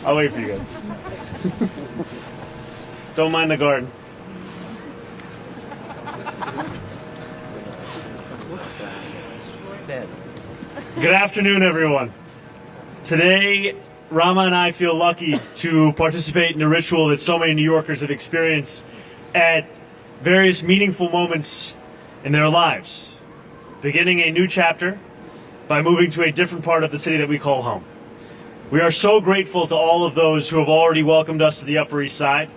I'll wait for you guys. Don't mind the garden. Good afternoon, everyone. Today, Rama and I feel lucky to participate in a ritual that so many New Yorkers have experienced at various meaningful moments in their lives, beginning a new chapter by moving to a different part of the city that we call home. We are so grateful to all of those who have already welcomed us to the Upper East Side,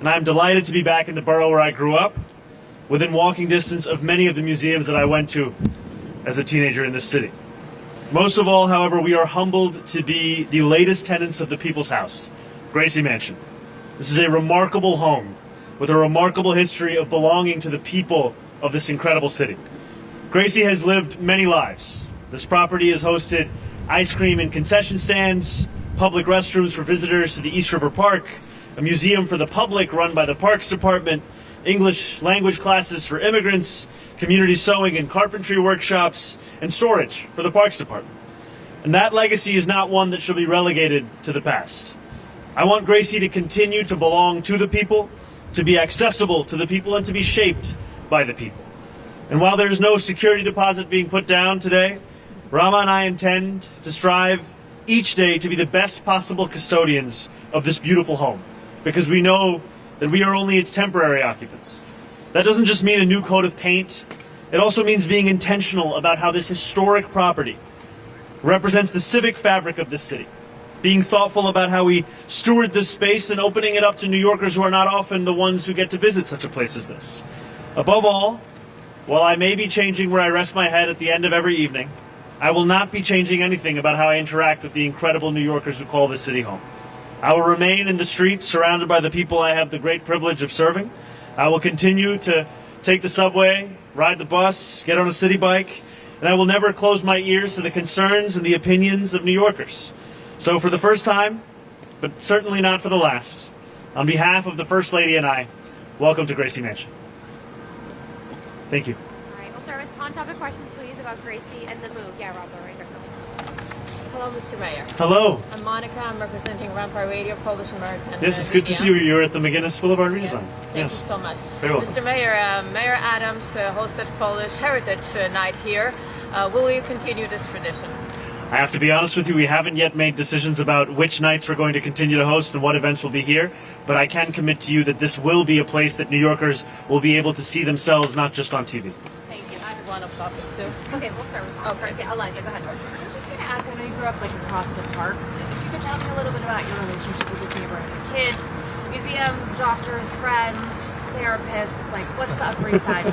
and I'm delighted to be back in the borough where I grew up, within walking distance of many of the museums that I went to as a teenager in this city. Most of all, however, we are humbled to be the latest tenants of the People's House, Gracie Mansion. This is a remarkable home with a remarkable history of belonging to the people of this incredible city. Gracie has lived many lives. This property has hosted ice cream and concession stands, public restrooms for visitors to the East River Park, a museum for the public run by the Parks Department, English language classes for immigrants, community sewing and carpentry workshops, and storage for the Parks Department. And that legacy is not one that should be relegated to the past. I want Gracie to continue to belong to the people, to be accessible to the people, and to be shaped by the people. And while there is no security deposit being put down today, Rama and I intend to strive each day to be the best possible custodians of this beautiful home, because we know that we are only its temporary occupants. That doesn't just mean a new coat of paint. It also means being intentional about how this historic property represents the civic fabric of this city, being thoughtful about how we steward this space and opening it up to New Yorkers who are not often the ones who get to visit such a place as this. Above all, while I may be changing where I rest my head at the end of every evening, I will not be changing anything about how I interact with the incredible New Yorkers who call this city home. I will remain in the streets surrounded by the people I have the great privilege of serving. I will continue to take the subway, ride the bus, get on a city bike, and I will never close my ears to the concerns and the opinions of New Yorkers. So for the first time, but certainly not for the last, on behalf of the First Lady and I, welcome to Gracie Mansion. Thank you. All right, we'll start with on-topic questions, please, about Gracie and the move. Yeah, Rob, right here. Hello, Mr. Mayor. Hello. I'm Monica. I'm representing Rama Radio, Polish American. Yes, it's good to see you. You're at the McGinnis Boulevard redesign. Yes. Thank you so much. Very welcome. Mr. Mayor, Mayor Adams hosted Polish Heritage Night here. Will you continue this tradition? I have to be honest with you, we haven't yet made decisions about which nights we're going to continue to host and what events will be here, but I can commit to you that this will be a place that New Yorkers will be able to see themselves, not just on TV. Thank you. I have one of topic too. Okay, we'll start with first. Yeah, Eliza, go ahead. I was just going to ask, I know you grew up like across the park. If you could tell me a little bit about your relationship with this neighborhood as a kid, museums, doctors, friends, therapists, like what's the Upper East Side?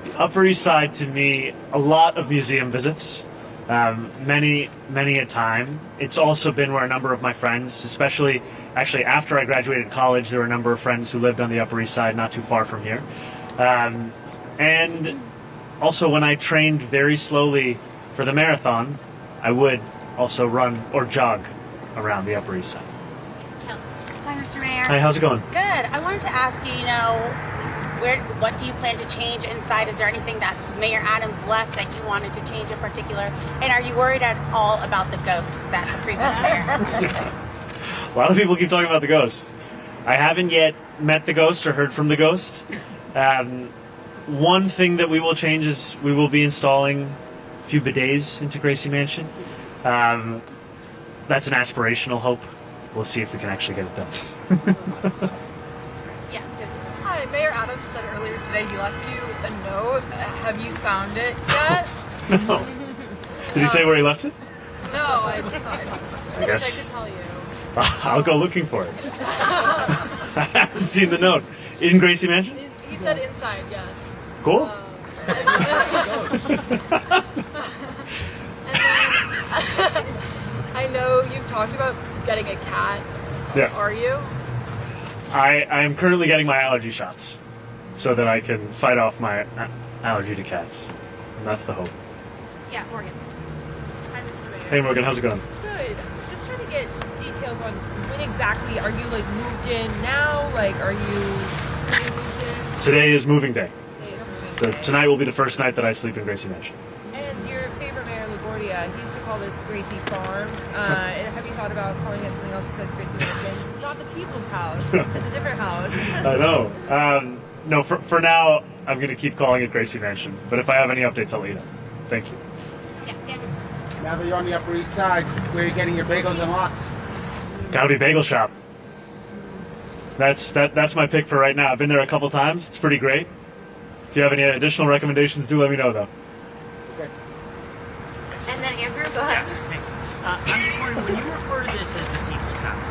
The Upper East Side, to me, a lot of museum visits, many a time. It's also been where a number of my friends, especially actually after I graduated college, there were a number of friends who lived on the Upper East Side, not too far from here. And also when I trained very slowly for the marathon, I would also run or jog around the Upper East Side. Hi, Mr. Mayor. Hi, how's it going? Good. I wanted to ask you, what do you plan to change inside? Is there anything that Mayor Adams left that you wanted to change in particular? And are you worried at all about the ghosts that the previous mayor? A lot of people keep talking about the ghost. I haven't yet met the ghost or heard from the ghost. One thing that we will change is we will be installing a few bidets into Gracie Mansion. That's an aspirational hope. We'll see if we can actually get it done. Yeah, Joseph. Hi, Mayor Adams said earlier today he left you a note. Have you found it yet? No. Did he say where he left it? No, I guess wish I could tell you. I'll go looking for it. I haven't seen the note. In Gracie Mansion? He said inside, yes. Cool. And then, I know you've talked about getting a cat. Yeah. Are you? I am currently getting my allergy shots so that I can fight off my allergy to cats. And that's the hope. Yeah, Morgan. Hi, Mr. Mayor. Hey Morgan, how's it going? Good. Just trying to get details on when exactly are you like moved in now? Like, are you moved in? Today is moving day. Today is moving So day. tonight will be the first night that I sleep in Gracie Mansion. And your favorite mayor, LaGuardia, he's your call this Gracie Farm. Have you thought about calling it something else besides Gracie Mansion? It's not the people's house. It's a different house. I know. No, for now, I'm going to keep calling it Gracie Mansion. But if I have any updates, I'll let you know. Thank you. Yeah, Andrew. Now that you're on the Upper East Side, where are you getting your bagels and lox? Gotta be Bagel Shop. That's my pick for right now. I've been there a couple times. It's pretty great. If you have any additional recommendations, do let me know, though. Okay. And then Andrew, go ahead. I'm just wondering, when you refer to this as the people's house,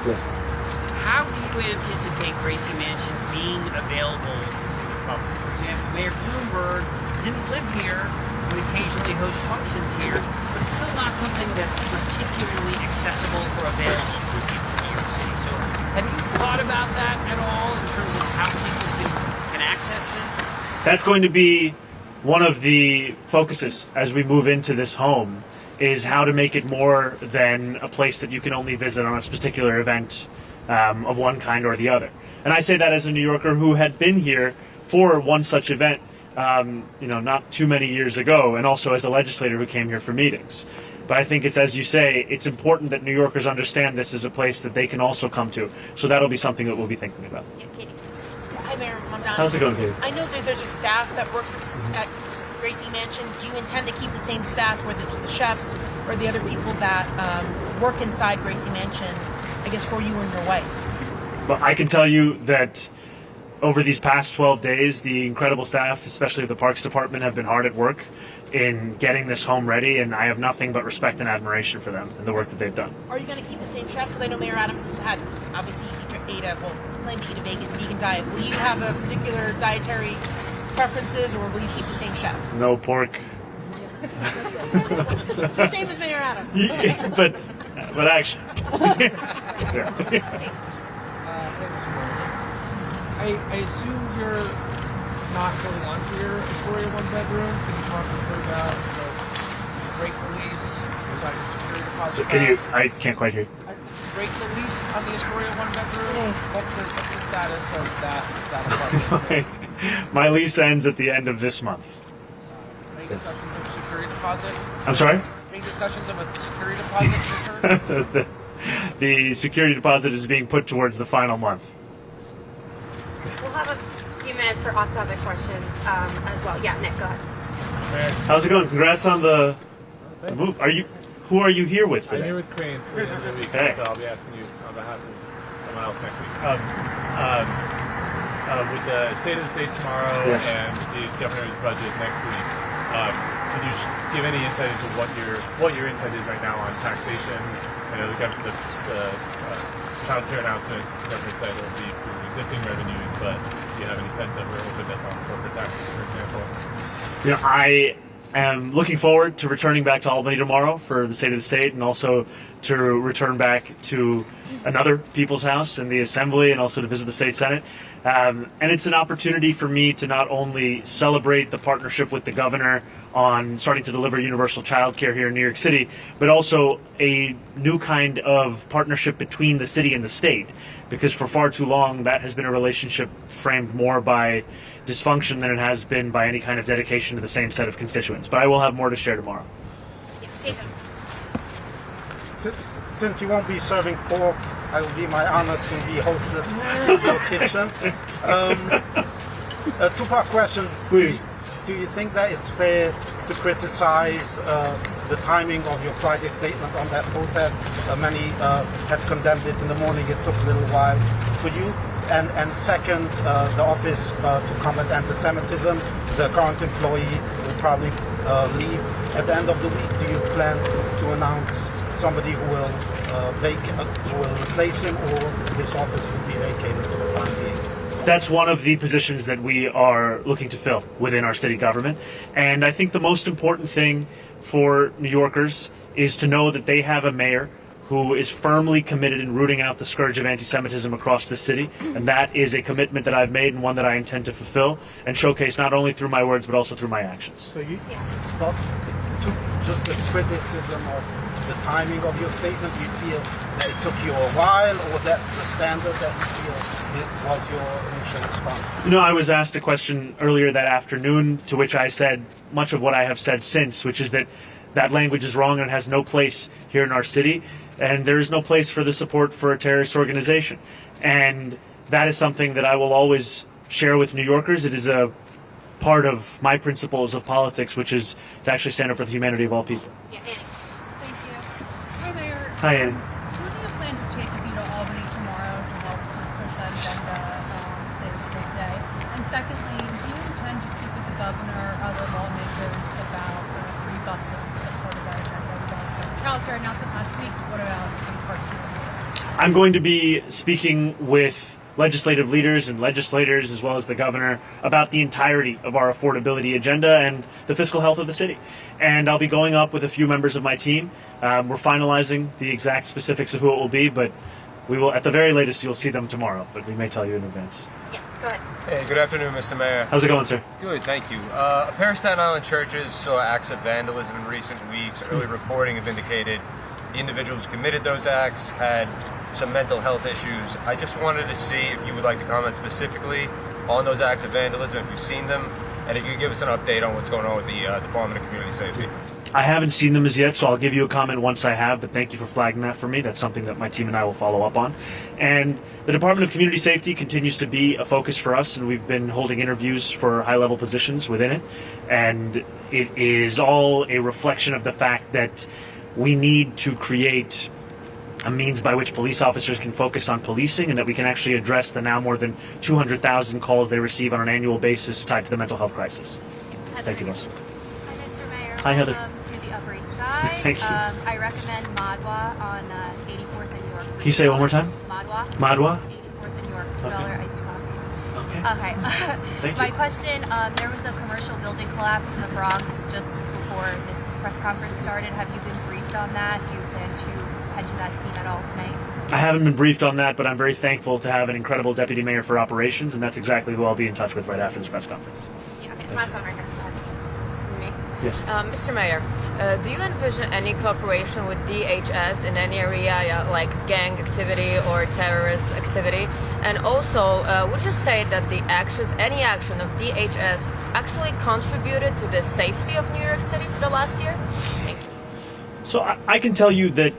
how do you anticipate Gracie Mansion being available to the public? For example, Mayor Bloomberg didn't live here, would occasionally host functions here, but it's still not something that's particularly accessible or available to people in New York City. So have you thought about that at all in terms of how people can access this? That's going to be one of the focuses as we move into this home, is how to make it more than a place that you can only visit on a particular event of one kind or the other. And I say that as a New Yorker who had been here for one such event, not too many years ago, and also as a legislator who came here for meetings. But I think it's, as you say, it's important that New Yorkers understand this is a place that they can also come to. So that'll be something that we'll be thinking about. Yeah, Katie. Hi, Mayor Mamdani. How's it going, Katie? I know that there's a staff that works at Gracie Mansion. Do you intend to keep the same staff, whether it's the chefs or the other people that work inside Gracie Mansion, I guess, for you and your wife? Well, I can tell you that over these past 12 days, the incredible staff, especially of the Parks Department, have been hard at work in getting this home ready, and I have nothing but respect and admiration for them and the work that they've done. Are you going to keep the same chef? Because I know Mayor Adams has had, obviously, claimed to eat a vegan diet. Will you have a particular dietary preferences, or will you keep the same chef? No pork. Same as Mayor Adams. but actually. Yeah. I assume you're not holding on to your Astoria one-bedroom. Can you talk a little bit about break the lease? Security deposit So can you? I can't quite hear you. break the lease on the Astoria one-bedroom? What's the status of that apartment? My lease ends at the end of this month. Any discussions of security deposit? I'm sorry? Any discussions of a security deposit return? The security deposit is being put towards the final month. We'll have a few minutes for off-topic questions as well. Yeah, Nick, go ahead. How's it going? Congrats on the move. Who are you here with I'm today? here with Cranes for the end of the week. Okay. So I'll be asking you on behalf of someone else next week. With the state of the state tomorrow Yes. and the governor's budget next week, could you give any insight into what your insight is right now on taxation? I know the child care announcement, the governor said it will be through existing revenues, but do you have any sense of or openness on corporate taxes, for example? I am looking forward to returning back to Albany tomorrow for the State of the State, and also to return back to another People's House in the Assembly, and also to visit the State Senate. And it's an opportunity for me to not only celebrate the partnership with the governor on starting to deliver universal child care here in New York City, but also a new kind of partnership between the city and the state, because for far too long that has been a relationship framed more by dysfunction than it has been by any kind of dedication to the same set of constituents. But I will have more to share tomorrow. Yeah, Jacob. Since you won't be serving pork, I will be my honor to be hosted in your kitchen. A two-part question. Please. Do you think that it's fair to criticize the timing of your Friday statement on that protest? Many had condemned it in the morning. It took a little while for you. And second, the Office to Combat Anti-Semitism, the current employee will probably leave at the end of the week. Do you plan to announce somebody who will replace him, or his office will be vacated for the time being? That's one of the positions that we are looking to fill within our city government. And I think the most important thing for New Yorkers is to know that they have a mayor who is firmly committed in rooting out the scourge of anti-Semitism across the city. And that is a commitment that I've made, and one that I intend to fulfill and showcase not only through my words, but also through my actions. So you, but just the criticism of the timing of your statement, do you feel that it took you a while, or that the standard that you feel it was your initial response? I was asked a question earlier that afternoon, to which I said much of what I have said since, which is that that language is wrong and has no place here in our city, and there is no place for the support for a terrorist organization. And that is something that I will always share with New Yorkers. It is a part of my principles of politics, which is to actually stand up for the humanity of all people. Yeah, Annie. Thank you. Hi, Mayor. Hi, Annie. Who do you plan to take with you to Albany tomorrow to help push that agenda, say the state day? And secondly, do you intend to speak with the governor or other lawmakers about free buses as part of that agenda? We asked about childcare announcement last week. What about part two? I'm going to be speaking with legislative leaders and legislators, as well as the governor, about the entirety of our affordability agenda and the fiscal health of the city. And I'll be going up with a few members of my team. We're finalizing the exact specifics of who it will be, but we will, at the very latest, you'll see them tomorrow, but we may tell you in advance. Yeah, go ahead. Hey, good afternoon, Mr. Mayor. How's it going, sir? Good, thank you. A pair of Staten Island churches saw acts of vandalism in recent weeks. Early reporting have indicated the individuals who committed those acts had some mental health issues. I just wanted to see if you would like to comment specifically on those acts of vandalism, if you've seen them, and if you could give us an update on what's going on with the Department of Community Safety. I haven't seen them as yet, so I'll give you a comment once I have, but thank you for flagging that for me. That's something that my team and I will follow up on. And the Department of Community Safety continues to be a focus for us, and we've been holding interviews for high-level positions within it. And it is all a reflection of the fact that we need to create a means by which police officers can focus on policing, and that we can actually address the now more than 200,000 calls they receive on an annual basis tied to the mental health crisis. Thank you, Melissa. Hi, Mr. Mayor. Hi, Heather. Welcome to the Upper East Side. Thank you. I recommend Madwa on 84th and York. Can you say it one more time? Madwa. Madwa? 84th and York. $2 Okay. iced coffees. Okay. Okay. Thank My you. question, there was a commercial building collapse in the Bronx just before this press conference started. Have you been briefed on that? Do you plan to head to that scene at all tonight? I haven't been briefed on that, but I'm very thankful to have an incredible deputy mayor for operations, and that's exactly who I'll be in touch with right after this press conference. Yeah, okay, last one right here. Me. Yes. Mr. Mayor, do you envision any cooperation with DHS in any area like gang activity or terrorist activity? And also, would you say that any action of DHS actually contributed to the safety of New York City for the last year? Thank you. So I can tell you that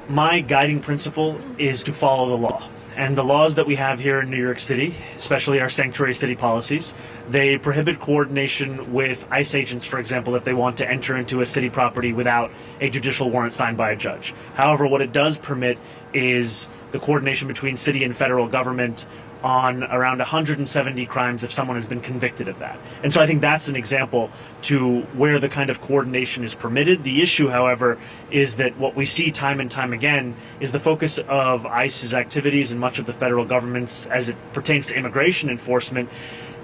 my guiding principle is to follow the law. And the laws that we have here in New York City, especially our sanctuary city policies, they prohibit coordination with ICE agents, for example, if they want to enter into a city property without a judicial warrant signed by a judge. However, what it does permit is the coordination between city and federal government on around 170 crimes if someone has been convicted of that. And so I think that's an example to where the kind of coordination is permitted. The issue, however, is that what we see time and time again is the focus of ICE's activities and much of the federal government's as it pertains to immigration enforcement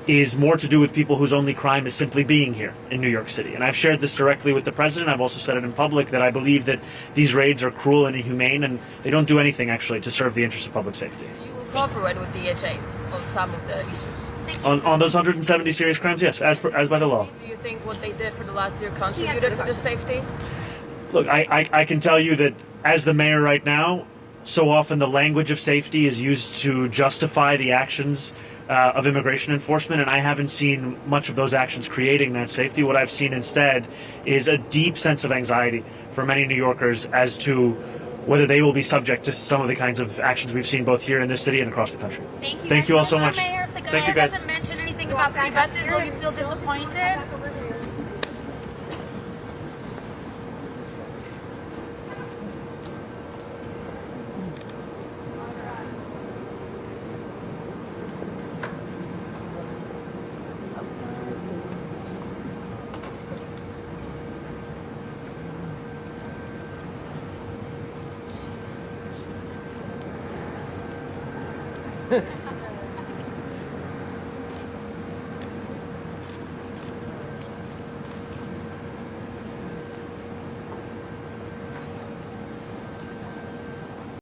is more to do with people whose only crime is simply being here in New York City. And I've shared this directly with the president. I've also said it in public that I believe that these raids are cruel and inhumane, and they don't do anything actually to serve the interests of public safety. You will cooperate with DHS on some of the issues. On those 170 serious crimes, yes, as by the law. Do you think what they did for the last year contributed to the safety? Look, I can tell you that as the mayor right now, so often the language of safety is used to justify the actions of immigration enforcement, and I haven't seen much of those actions creating that safety. What I've seen instead is a deep sense of anxiety for many New Yorkers as to whether they will be subject to some of the kinds of actions we've seen both here in this city and across the country. Thank you all so Mr. much. Mayor, if the Thank you, guy guys. doesn't mention anything about free buses, will you feel disappointed?